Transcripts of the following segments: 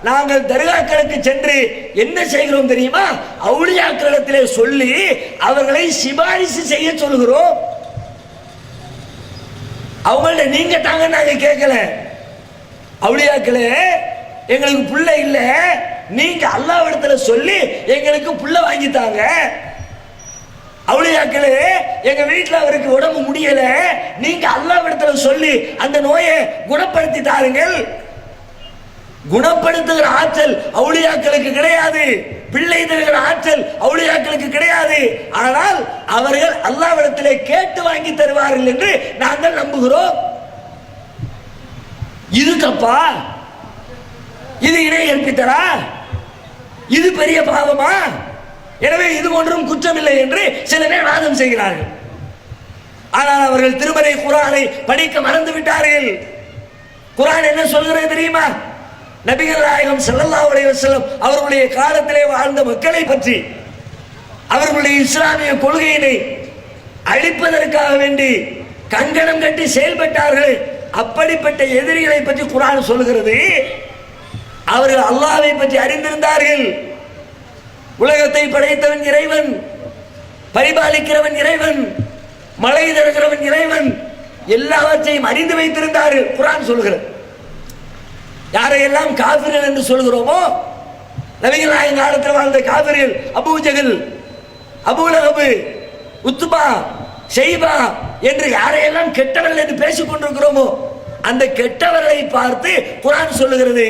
நாங்கள் தர்காக்களுக்கு சென்று என்ன செய்கிறோம் தெரியுமா? அவுலியாக்களிடத்திலே சொல்லி அவர்களை சிபாரிசு செய்ய சொல்கிறோம். அவங்கள்ட்ட நீங்க தாங்க நாங்க கேட்கல. அவுலியாக்களே, எங்களுக்கு புள்ள இல்ல, நீங்க அல்லாஹ்விடத்துல சொல்லி எங்களுக்கு புள்ள வாங்கித்தாங்க. அவுலியாக்களே, எங்க வீட்டுல அவருக்கு உடம்பு முடியல, நீங்க அல்லாஹ்விடத்துல சொல்லி அந்த நோயை குணப்படுத்தி தாருங்கள். குணப்படுத்துகிற ஆற்றல் அவுலியாக்களுக்கு கிடையாது, பிள்ளை தருகிற ஆற்றல் அவுலியாக்களுக்கு கிடையாது. ஆனால் அவர்கள் அல்லாஹ்விடத்திலே கேட்டு வாங்கி தருவார்கள் என்று நாங்கள் நம்புகிறோம். இது தப்பா? இது இணை கற்பித்தரா? இது பெரிய பாவமா? எனவே இது ஒன்றும் குற்றமில்லை என்று சில பேர் வாதம் செய்கிறார்கள். ஆனால் அவர்கள் திருமறை குர்ஆனை படிக்க மறந்து விட்டார்கள். குர்ஆன் என்ன சொல்கிறது தெரியுமா? நபிகள் நாயகம் ஸல்லல்லாஹு அலைஹி வஸல்லம் அவர்களுடைய காலத்திலே வாழ்ந்த மக்களை பற்றி, அவர்களுடைய இஸ்லாமிய கொள்கையினை அழிப்பதற்காக வேண்டி கங்கணம் கட்டி செயல்பட்டார்கள். அப்படிப்பட்ட எதிரிகளை பற்றி குர்ஆன் சொல்கிறது. அவர்கள் அல்லாஹ்வை பற்றி அறிந்திருந்தார்கள். உலகத்தை படைத்தவன் இறைவன், பரிபாலிக்கிறவன் இறைவன், மழை தருகிறவன் இறைவன், எல்லாவற்றையும் அறிந்து வைத்திருந்தார்கள். குர்ஆன் சொல்கிறது. யாரையெல்லாம் காபிர்கள் என்று சொல்கிறோமோ, நபிகள் நாயகம் காலத்தில் வாழ்ந்த காபிர்கள், அபூ ஜஹல், அபூ லஹப், உத்பா, ஷைபா என்று யாரையெல்லாம் கெட்டவர்கள் என்று பேசிக் கொண்டிருக்கிறோமோ, அந்த கெட்டவர்களை பார்த்து குர்ஆன் சொல்லுகிறது,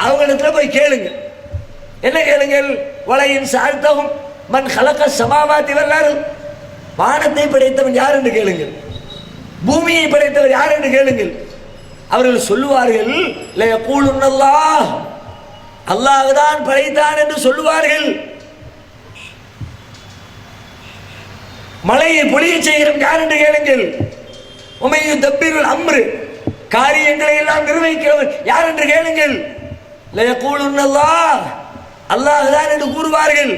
அவங்களிடத்துல போய் கேளுங்க. என்ன கேளுங்கள்? வலையின் சாழ்த்தவும் மன் ஹலக சமாவாத்தி வல்லாரும், வானத்தை படைத்தவன் யார் என்று கேளுங்கள், பூமியை படைத்தவர் யார் என்று கேளுங்கள். அவர்கள் சொல்லுவார்கள், லயகூலுன்னல்லாஹ், அல்லாஹ் தான் படைத்தான் என்று சொல்லுவார்கள். மலையை பொழிய செய்கிறோம் யார் என்று கேளுங்கள். உமையு தப்பீருல் அம்ரு, காரியங்களை எல்லாம் நிர்வகிக்கிறவன் யார் என்று கேளுங்கள். லயகூலுன்னல்லாஹ், அல்லாஹ் தான் என்று கூறுவார்கள்.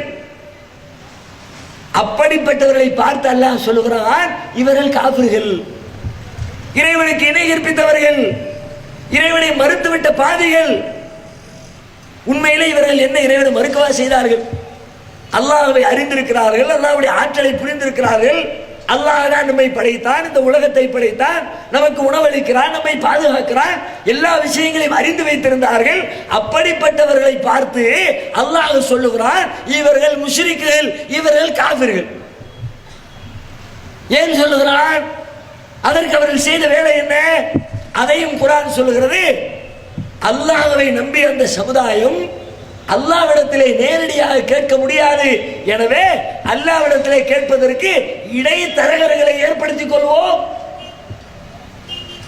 அப்படிப்பட்டவர்களை பார்த்து அல்லாஹ் சொல்லுகிறான், இவர்கள் காபிர்கள், இறைவனுக்கு இணை கற்பித்தவர்கள், இறைவனை மறுத்துவிட்ட பாவிகள். உண்மையிலே இவர்கள் என்ன இறைவனை மறுக்கவா செய்தார்கள்? அல்லாஹ்வை அறிந்திருக்கிறார்கள், அல்லாஹ்வுடைய ஆற்றலை புரிந்திருக்கிறார்கள். அல்லாஹ் தான் நம்மை படைத்தான், இந்த உலகத்தை படைத்தான், நமக்கு உணவளிக்கிறான், நம்மை பாதுகாக்கிறான், எல்லா விஷயங்களையும் அறிந்து வைத்திருந்தார்கள். அப்படிப்பட்டவர்களை பார்த்து அல்லாஹ் சொல்லுகிறான், இவர்கள் முஷ்ரிக்குகள், இவர்கள் காபிர்கள். ஏன் சொல்லுகிறான்? அதற்கு அவர்கள் செய்த வேலை என்ன? அதையும் குர்ஆன் சொல்லுகிறது. அல்லாஹ்வை நம்பி அந்த சமுதாயம் அல்லாஹ்விடத்திலே நேரடியாக கேட்க முடியாது. எனவே அல்லாஹ்விடத்திலே கேட்பதற்கு இடைத்தரகர்களை ஏற்படுத்திக் கொள்வோம்.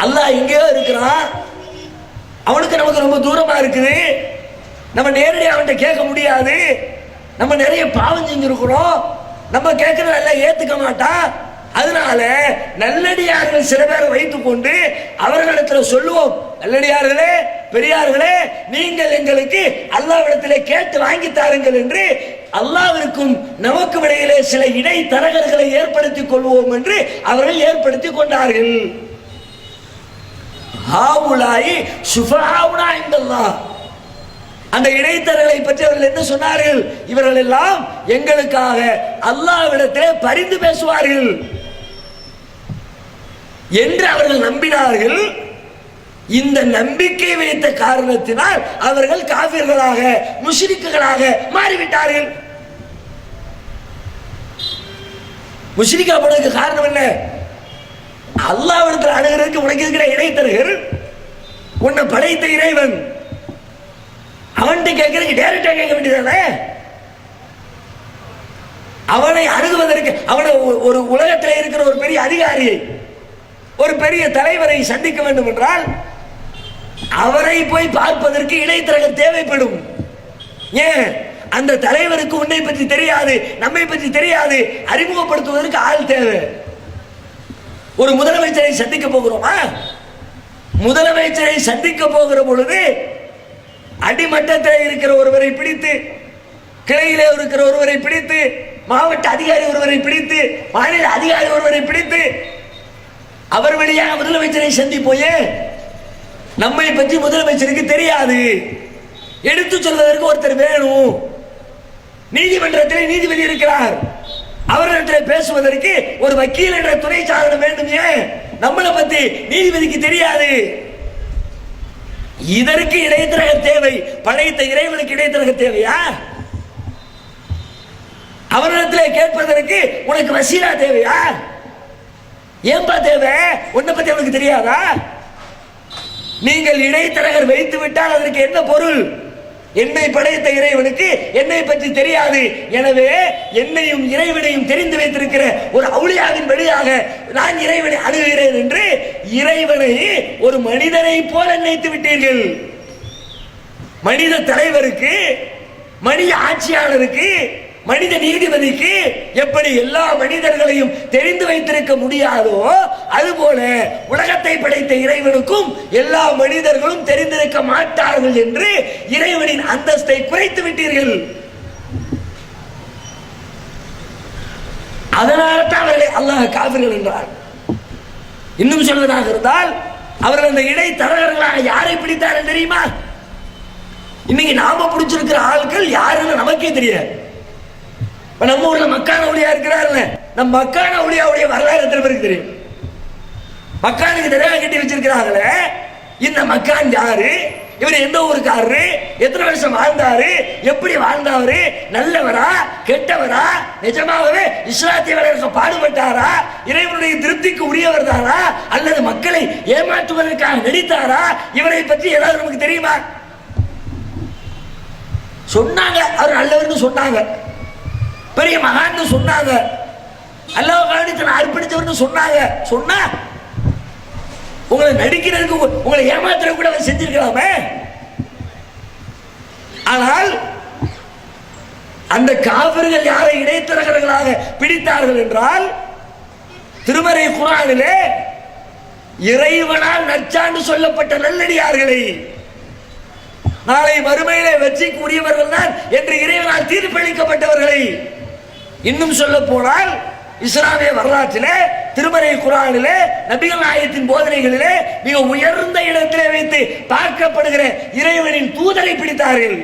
அல்லாஹ் எங்கேயோ இருக்கிறான், அவனுக்கு நமக்கு ரொம்ப தூரமா இருக்குது, நம்ம நேரடியாக அவன்கிட்ட கேட்க முடியாது, நம்ம நிறைய பாவம் செஞ்சிருக்கிறோம், நம்ம கேட்கறத எல்லாம் ஏத்துக்க மாட்டான். அதனால நல்லடியார்கள் சில பேரை வைத்துக் கொண்டு அவர்களிடத்தில் சொல்லுவோம், நல்லடியார்களே, பெரியார்களே, நீங்கள் எங்களுக்கு அல்லாஹ்விடத்திலே கேட்டு வாங்கி தாருங்கள் என்று அல்லாஹ்விற்கும் நமக்கும் இடையிலே சில இடைத்தரகர்களை ஏற்படுத்திக் கொள்வோம் என்று அவர்கள் ஏற்படுத்திக் கொண்டார்கள். ஹாவுலாயி ஷுஃபஹாவுனா இன்தல்லாஹ், அந்த இடைத்தரகளை பற்றி அவர்கள் என்ன சொன்னார்கள்? இவர்கள் எல்லாம் எங்களுக்காக அல்லாஹ்விடத்திலே பரிந்து பேசுவார்கள் என்று அவர்கள் நம்பினார்கள். இந்த நம்பிக்கை வைத்த காரணத்தினால் அவர்கள் காபிர்களாக, முஷ்ரிக்குகளாக மாறிவிட்டார்கள். முஷ்ரிக்கா போனதுக்கு காரணம் என்ன? அல்லாஹ்விடத்தில் அணுகிறதுக்கு உனக்கு இருக்கிற இடைத்தரகர், உன்னை படைத்த இறைவன், அவன்கிட்ட கேட்கறதுக்கு டைரக்டா கேட்க வேண்டியதானே? அவனை அணுகுவதற்கு, அவனை ஒரு உலகத்தில் இருக்கிற ஒரு பெரிய அதிகாரியை, ஒரு பெரிய தலைவரை சந்திக்க வேண்டும் என்றால் அவரை போய் பார்ப்பதற்கு இடைத்தரகர் தேவைப்படும். ஏன்? அந்த தலைவருக்கு உன்னை பற்றி தெரியாது, நம்மை பற்றி தெரியாது, அறிமுகப்படுத்துவதற்கு ஆள் தேவை. ஒரு முதலமைச்சரை சந்திக்க போகிறோமா? முதலமைச்சரை சந்திக்க போகிற பொழுது அடிமட்டத்தில் இருக்கிற ஒருவரை பிடித்து, கிளையிலே இருக்கிற ஒருவரை பிடித்து, மாவட்ட அதிகாரி ஒருவரை பிடித்து, மாநில அதிகாரி ஒருவரை பிடித்து அவர் வழியாக முதலமைச்சரை சந்திப்போயே, நம்மை பற்றி முதலமைச்சருக்கு தெரியாது, எடுத்து சொல்வதற்கு ஒருத்தர் வேணும். நீதிமன்றத்தில் நீதிபதி இருக்கிறார், அவர்களிடத்தில் பேசுவதற்கு ஒரு வக்கீல் என்ற துணை சாதனம் வேண்டும். ஏன் நம்மளை பத்தி நீதிபதிக்கு தெரியாது. இதற்கு இடைத்தரகர் தேவை. படைத்த இறைவனுக்கு இடைத்தரகர் தேவையா? அவரிடத்தில் கேட்பதற்கு உனக்கு வசீலா தேவையா? ஏன்பா தேவை? உன்னை பத்தி அவனுக்கு தெரியாதா? நீங்கள் இடைத்தரகர் வைத்து விட்டால் அதற்கு என்ன பொருள்? என்னை படைத்த இறைவனுக்கு என்னை பற்றி தெரியாது, எனவே என்னையும் இறைவனையும் தெரிந்து வைத்திருக்கிற ஒரு அவுலியாவின் வழியாக நான் இறைவனை அணுகுகிறேன் என்று இறைவனை ஒரு மனிதனை போல நினைத்து விட்டீர்கள். மனித தலைவருக்கு, மனித ஆட்சியாளருக்கு, மனித நீதிபதிக்கு எப்படி எல்லா மனிதர்களையும் தெரிந்து வைத்திருக்க முடியாதோ அதுபோல உலகத்தை படைத்த இறைவனுக்கும் எல்லா மனிதர்களும் தெரிந்திருக்க மாட்டார்கள் என்று இறைவனின் அந்தஸ்தை குறைத்து விட்டீர்கள். அதனால தான் அவர்களை அல்லாஹ் காஃபிர்கள் என்றார். இன்னும் சொல்வதாக இருந்தால் அவர்கள் அந்த இடைத்தரகர்களாக யாரை பிடித்தார்கள் தெரியுமா? இன்னைக்கு நாம பிடிச்சிருக்கிற ஆட்கள் யாருன்னு நமக்கே தெரியாது. நம்ம ஊர்ல மக்கான ஒளியா இருக்கிறார்ல, நம்ம மக்கான ஒளியாவுடைய வரலாறு எத்தனை பேருக்கு தெரியும்? மக்கானுக்கு தெரியாம கட்டி வச்சிருக்கிறாங்களே, இந்த மக்கான் யாரு, இவர் எந்த ஊருக்காரரு, எத்தனை வருஷம் வாழ்ந்தாரு, எப்படி வாழ்ந்தாரு, நல்லவரா கெட்டவரா, நிஜமாகவே இஸ்லாத்தை வளர்க்க பாடுபட்டாரா, இறைவனுடைய திருப்திக்கு உரியவர் தானா, அல்லது மக்களை ஏமாற்றுவதற்காக நடித்தாரா, இவரை பற்றி ஏதாவது நமக்கு தெரியுமா? சொன்னாங்க அவர் நல்லவர்னு சொன்னாங்க, பெரிய மகான்னு சொன்னாங்க, அல்லாஹ்வுக்காக தன்னை அர்ப்பணித்தவர்னு சொன்னாங்க. சொன்னா உங்களை நடிக்கிறதுக்கு, உங்களை ஏமாத்துற கூட அவர் செஞ்சிருக்கலாமே. ஆனால் அந்த காபிர்கள் யாரை இடைத்தரகர்களாக பிடித்தார்கள் என்றால், திருமறை குர்ஆனிலே இறைவனால் நற்சான்று சொல்லப்பட்ட நல்லடியார்களை நாளை மறுமையிலே வெற்றிக்கு உரியவர்கள் தான் என்று இறைவனால் தீர்ப்பளிக்கப்பட்டவர்களை, இன்னும் சொல்ல போனால் இஸ்லாமிய வரலாற்றிலே, திருமறை குர்ஆனிலே, நபிகள் நாயகத்தின் போதனைகளிலே மிக உயர்ந்த இடத்திலே வைத்து பார்க்கப்படுகிற இறைவனின் தூதரை பிடித்தார்கள்.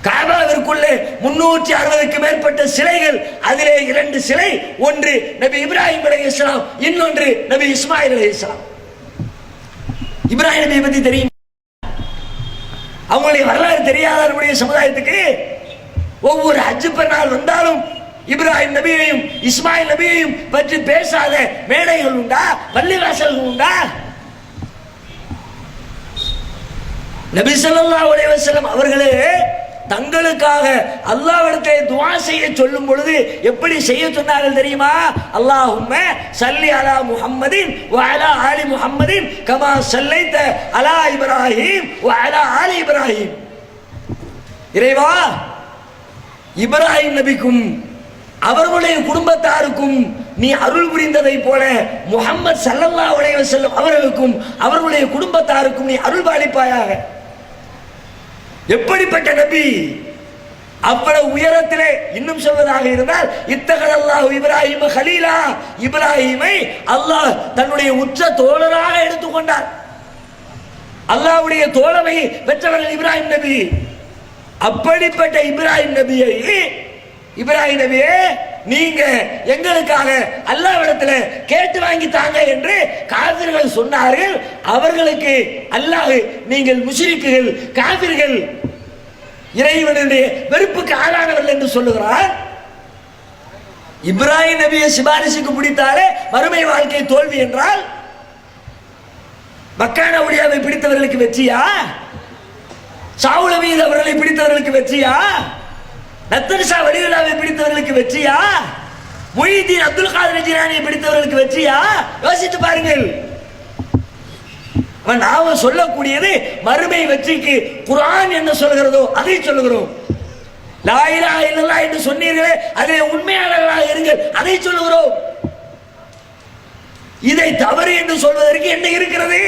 காபாவிற்குள்ளே 360க்கு மேற்பட்ட சிலைகள், அதிலே 2 சிலை, ஒன்று நபி இப்ராஹிம் அலைஹிஸ்ஸலாம், இன்னொன்று நபி இஸ்மாயில் அலைஹிஸ்ஸலாம். இப்ராஹிம் நபியை பத்தி தெரியும்? அவங்களுடைய வரலாறு தெரியாத நம்முடைய சமுதாயத்துக்கு? ஒவ்வொரு ஹஜ் பெருநாள் வந்தாலும் இப்ராஹிம் நபியையும் இஸ்மாயில் நபியையும் பற்றி பேசாத மேடைகள் உண்டா? பள்ளிவாசல்கள் உண்டா? நபி ஸல்லல்லாஹு அலைஹி வஸல்லம் அவர்களே தங்களுக்காக அல்லாஹ்விடத்திலே துஆ செய்ய சொல்லும் பொழுது எப்படி செய்ய சொன்னார்கள் தெரியுமா? அல்லாஹும்ம ஸல்லி அலா முஹம்மதின் வ அலா ஆலி முஹம்மதின் கமா ஸல்லைத அலா இப்ராஹிம் வ அலா ஆலி இப்ராஹிம். இறைவா, இப்ராஹிம் நபிக்கும் அவர்களுடைய குடும்பத்தாருக்கும் நீ அருள் புரிந்ததை போல முஹம்மது ஸல்லல்லாஹு அலைஹி வஸல்லம் அவர்களுக்கும் அவர்களுடைய குடும்பத்தாருக்கும் நீ அருள் பாலிப்பாயாக. எப்படிப்பட்ட நபி! அவ்வளவு உயரத்திலே. இன்னும் சொல்வதாக இருந்தால், இத்தகதல்லாஹு இப்ராஹிம் கலீலா, இப்ராஹிமை அல்லாஹ் தன்னுடைய உற்ற தோழராக எடுத்துக்கொண்டார். அல்லாஹ்வுடைய தோழமையை பெற்றவர்கள் இப்ராஹிம் நபி. அப்படிப்பட்ட இப்ராஹிம் நபியை, இப்ராஹிம் நபியே நீங்க எங்களுக்காக அல்லாஹ்விடத்துல கேட்டு வாங்கி தாங்க என்று காபிர்கள் சொன்னார்கள். அவர்களுக்கு அல்லாஹ் நீங்கள் முஷ்ரிக்குகள், காபிர்கள், இறைவனுடைய வெறுப்புக்கு ஆளானவர்கள் என்று சொல்லுகிறார். இப்ராஹிம் நபியை சிபாரிசுக்கு பிடித்தாலே மறுமை வாழ்க்கை தோல்வி என்றால், மக்கான ஒளியாவை பிடித்தவர்களுக்கு வெற்றியா? சாவுல மீது அவர்களை பிடித்தவர்களுக்கு வெற்றியா? நத்தன்ஷா வலியுல்லாவை பிடித்தவர்களுக்கு வெற்றியா? முஹிதீன் அப்துல் காதர் ஜிலானியை பிடித்தவர்களுக்கு வெற்றியா? யோசித்து பாருங்கள். நாம சொல்லக்கூடியது மறுமை வெற்றிக்கு குர்ஆன் என்ன சொல்கிறதோ அதை சொல்லுகிறோம். லா இலாஹ இல்லல்லாஹ் என்று சொன்னீர்களே, அதிலே உண்மையாளர்களாக இருங்கள், அதை சொல்லுகிறோம். இதை தவறு என்று சொல்வதற்கு என்ன இருக்கிறது?